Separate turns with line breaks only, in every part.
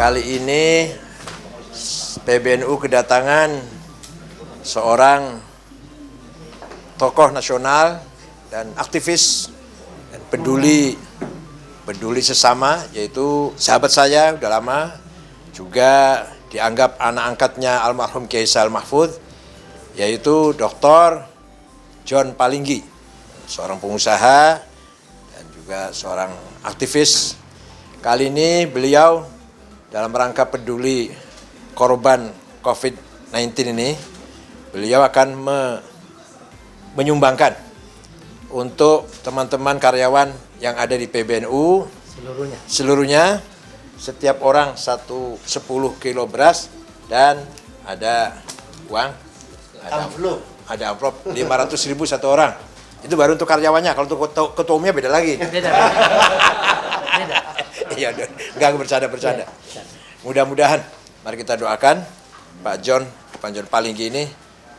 Kali ini PBNU kedatangan seorang tokoh nasional dan aktivis dan peduli sesama, yaitu sahabat saya udah lama, juga dianggap anak angkatnya almarhum Kiai Sahl Mahfud, yaitu Dr. John Palinggi, seorang pengusaha dan juga seorang aktivis. Kali ini beliau dalam rangka peduli korban COVID-19 ini, beliau akan menyumbangkan untuk teman-teman karyawan yang ada di PBNU seluruhnya, setiap orang 10 kilo beras, dan ada uang, ada amplop 500.000 satu orang. Itu baru untuk karyawannya. Kalau untuk ketua umumnya beda lagi. Beda. Iya, enggak, bercanda. Mudah-mudahan mari kita doakan Pak John Palinggi ini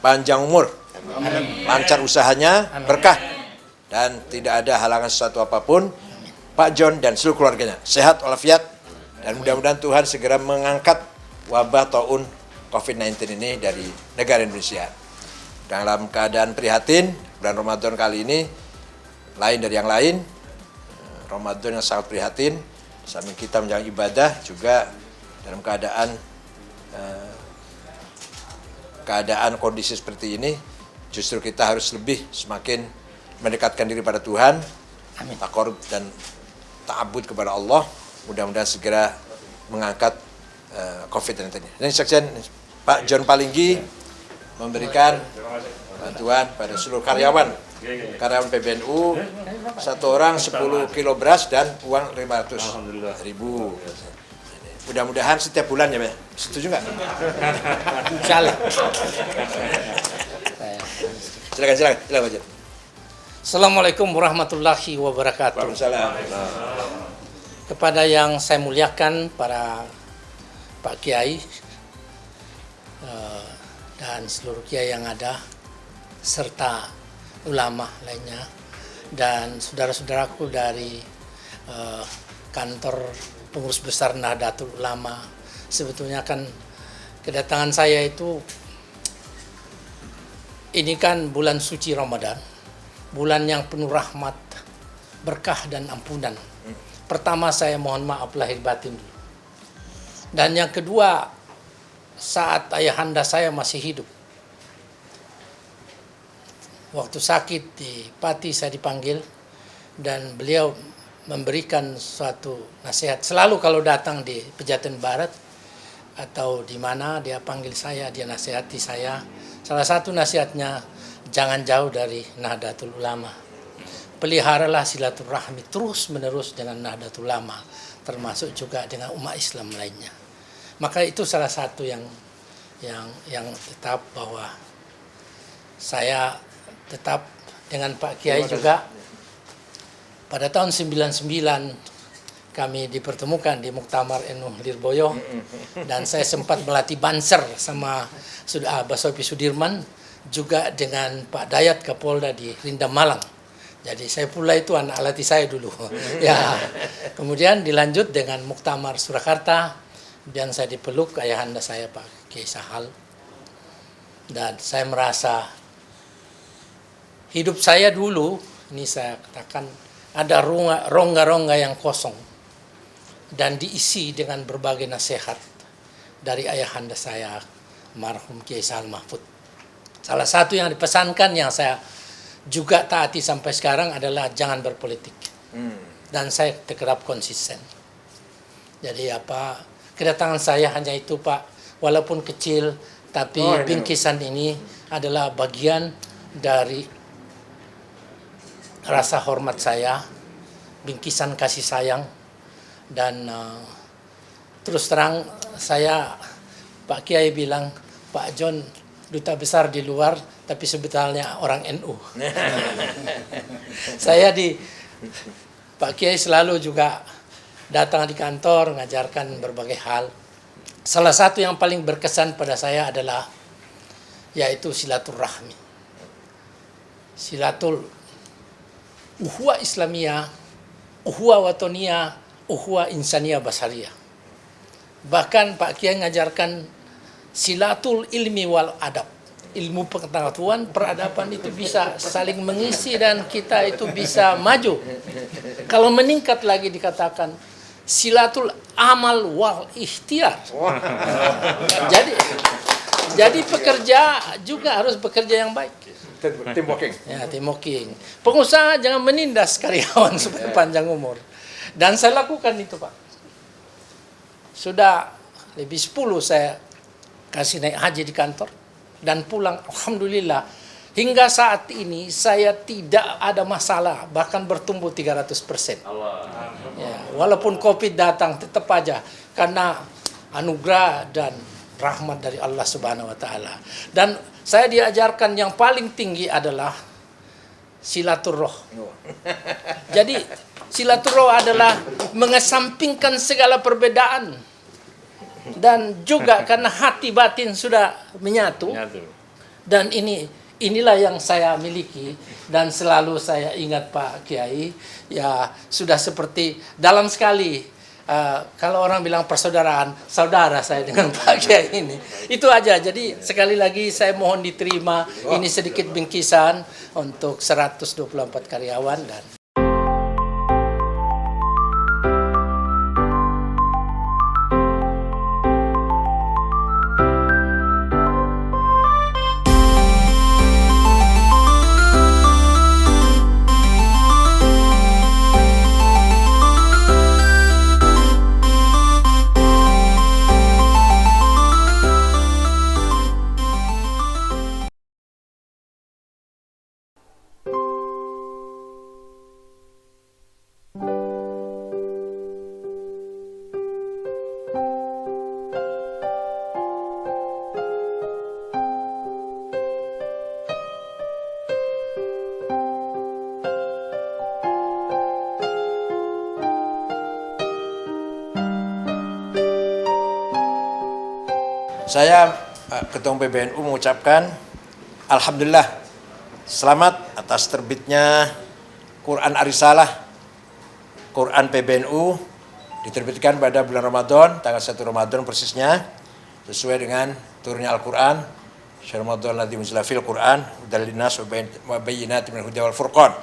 panjang umur, lancar usahanya, berkah, dan tidak ada halangan sesuatu apapun. Pak John dan seluruh keluarganya sehat walafiat, dan mudah-mudahan Tuhan segera mengangkat wabah taun COVID-19 ini dari negara Indonesia. Dalam keadaan prihatin, bulan Ramadan kali ini lain dari yang lain. Ramadan yang sangat prihatin, sambil kita menjalankan ibadah juga dalam keadaan kondisi seperti ini, justru kita harus lebih semakin mendekatkan diri pada Tuhan, taqarrub dan ta'abbud kepada Allah. Mudah-mudahan segera mengangkat COVID-19. Ini Sekjen Pak John Palinggi memberikan bantuan pada seluruh karyawan PBNU, satu orang 10 kilo beras dan uang 500.000. Mudah-mudahan setiap bulan ya, Pak. Setuju nggak?
Insyaallah.
Silakan Pak John.
Assalamualaikum warahmatullahi wabarakatuh.
Waalaikumsalam.
Kepada yang saya muliakan, para Pak Kiai dan seluruh Kiai yang ada, serta ulama lainnya, dan saudara-saudaraku dari kantor pengurus besar Nahdlatul Ulama. Sebetulnya kan kedatangan saya itu, ini kan bulan suci Ramadan, bulan yang penuh rahmat, berkah dan ampunan. Pertama, saya mohon maaf lahir batin dulu. Dan yang kedua, saat ayahanda saya masih hidup, waktu sakit di Pati saya dipanggil, dan beliau memberikan suatu nasihat. Selalu kalau datang di Pejaten Barat atau di mana, dia panggil saya, dia nasihati saya. Salah satu nasihatnya, jangan jauh dari Nahdlatul Ulama. Peliharalah silaturahmi terus menerus dengan Nahdlatul Ulama, termasuk juga dengan umat Islam lainnya. Maka itu salah satu yang tetap, bahwa saya tetap dengan Pak Kiai juga. Pada tahun 99 kami dipertemukan di Muktamar NU Lirboyo, dan saya sempat melatih banser sama Abah Sofi Sudirman, juga dengan Pak Dayat Kapolda di Rindam Malang. Jadi saya pula itu anak latih saya dulu. Ya. Kemudian dilanjut dengan Muktamar Surakarta, dan saya dipeluk ayahanda saya Pak Kiai Sahl. Dan saya merasa hidup saya dulu, ini saya katakan, ada rongga-rongga yang kosong dan diisi dengan berbagai nasihat dari ayahanda saya, almarhum Kiai Sahl Mahfud. Salah satu yang dipesankan yang saya juga taati sampai sekarang adalah jangan berpolitik. Dan saya tetap konsisten. Jadi kedatangan saya hanya itu, Pak, walaupun kecil, tapi bingkisan ini adalah bagian dari rasa hormat saya, bingkisan kasih sayang. Dan terus terang saya, Pak Kiai bilang, Pak John duta besar di luar, tapi sebetulnya orang NU. Pak Kiai selalu juga datang di kantor, mengajarkan berbagai hal. Salah satu yang paling berkesan pada saya adalah yaitu silaturahmi. Uhwa Islamiyah, uhwa Watoniyah, uhwa Insaniyah Basariyah. Bahkan Pak Kiai ngajarkan silatul ilmi wal adab. Ilmu pengetahuan, peradaban itu bisa saling mengisi dan kita itu bisa maju. Kalau meningkat lagi dikatakan silatul amal wal ikhtiar. Jadi pekerja juga harus bekerja yang baik.
Teamworking.
Ya, teamworking. Pengusaha jangan menindas karyawan supaya panjang umur. Dan saya lakukan itu, Pak. Sudah lebih 10 saya kasih naik haji di kantor. Dan pulang, alhamdulillah, hingga saat ini saya tidak ada masalah, bahkan bertumbuh 300%. Ya, walaupun COVID datang, tetap aja, karena anugerah dan rahmat dari Allah Subhanahu Wa Taala. Dan saya diajarkan yang paling tinggi adalah silaturroh. Jadi silaturroh adalah mengesampingkan segala perbedaan. Dan juga karena hati batin sudah menyatu. Dan inilah yang saya miliki. Dan selalu saya ingat Pak Kiai, ya sudah seperti dalam sekali. Kalau orang bilang persaudaraan, saudara saya dengan Pak Kiai ini. Itu aja. Jadi sekali lagi saya mohon diterima. Ini sedikit bingkisan untuk 124 karyawan dan
Saya Ketua PBNU mengucapkan alhamdulillah selamat atas terbitnya Quran Arisalah, Quran PBNU diterbitkan pada bulan Ramadan, tanggal 1 Ramadan persisnya, sesuai dengan turunnya Al-Quran. Syahrul Ramadan alladzi unzila fil Quran hudal linnas wa bayyinatin minal huda wal furqan.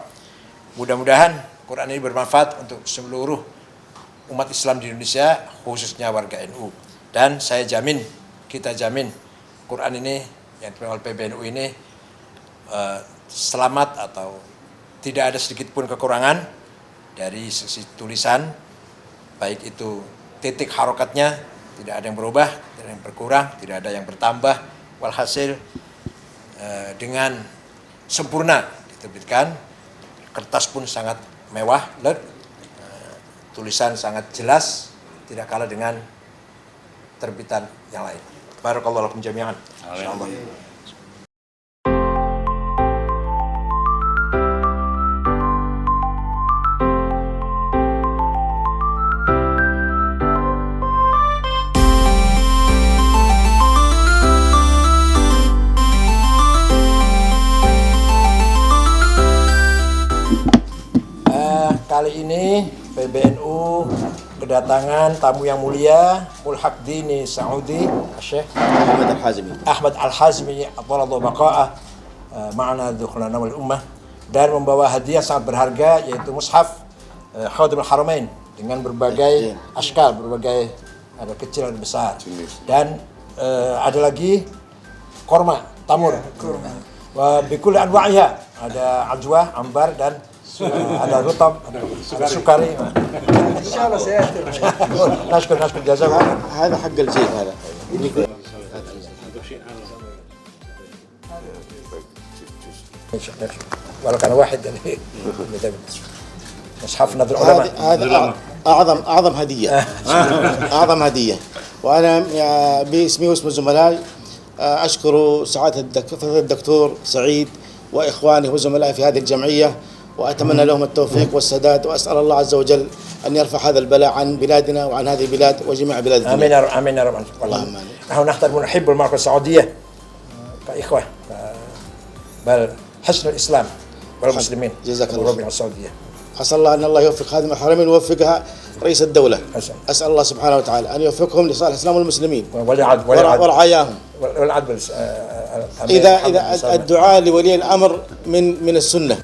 Mudah-mudahan Quran ini bermanfaat untuk seluruh umat Islam di Indonesia, khususnya warga NU. Dan saya jamin, kita jamin Quran ini yang dipegang oleh PBNU ini selamat atau tidak ada sedikit pun kekurangan dari sisi tulisan, baik itu titik harokatnya tidak ada yang berubah, tidak ada yang berkurang, tidak ada yang bertambah, walhasil dengan sempurna diterbitkan, kertas pun sangat mewah, tulisan sangat jelas, tidak kalah dengan terbitan yang lain. Barakallahu lakum jami'an. Insyaallah. Kali ini PBNU kedatangan tamu yang mulia Mulhaq Dini Saudi Syekh Ahmad Al-Hazmi athallallahu baqa'ah ma'ana dzukhulana wal ummah, dan membawa hadiah sangat berharga yaitu mushaf Khadimul Haramain dengan berbagai askal, berbagai ada kecil ada besar, dan ada lagi korma tamur wa bikul anwa'iha, ada ajwa, ambar, dan ada rutab, ada sukari. Insyaallah saya nashkur jazakallah.
هذا حق الجيب هذا.
ولو كان واحد مصحف نظر العلماء.
هذا اعظم هديه. اعظم هديه. وانا باسمي واسم الزملاء اشكر سعاده الدكتور سعيد واخواني وزملائي في هذه الجمعيه، وأتمنى لهم التوفيق والسداد، وأسأل الله عز وجل أن يرفع هذا البلاء عن بلادنا وعن هذه البلاد وجميع بلاد الدنيا.
آمين يا رب، آمين يا رب. اللهم آمين. نحن نحترم ونحب المملكة السعودية كإخوة، بل حسن الإسلام والمسلمين.
جزاك الله
خير. السعودية.
أسأل الله أن الله يوفق خادم الحرمين ويوفقها رئيس الدولة. أسأل الله سبحانه وتعالى أن يوفقهم لصالح الإسلام والمسلمين ورعاياهم.
والعدل
إذا الدعاء لولي الأمر من السنة.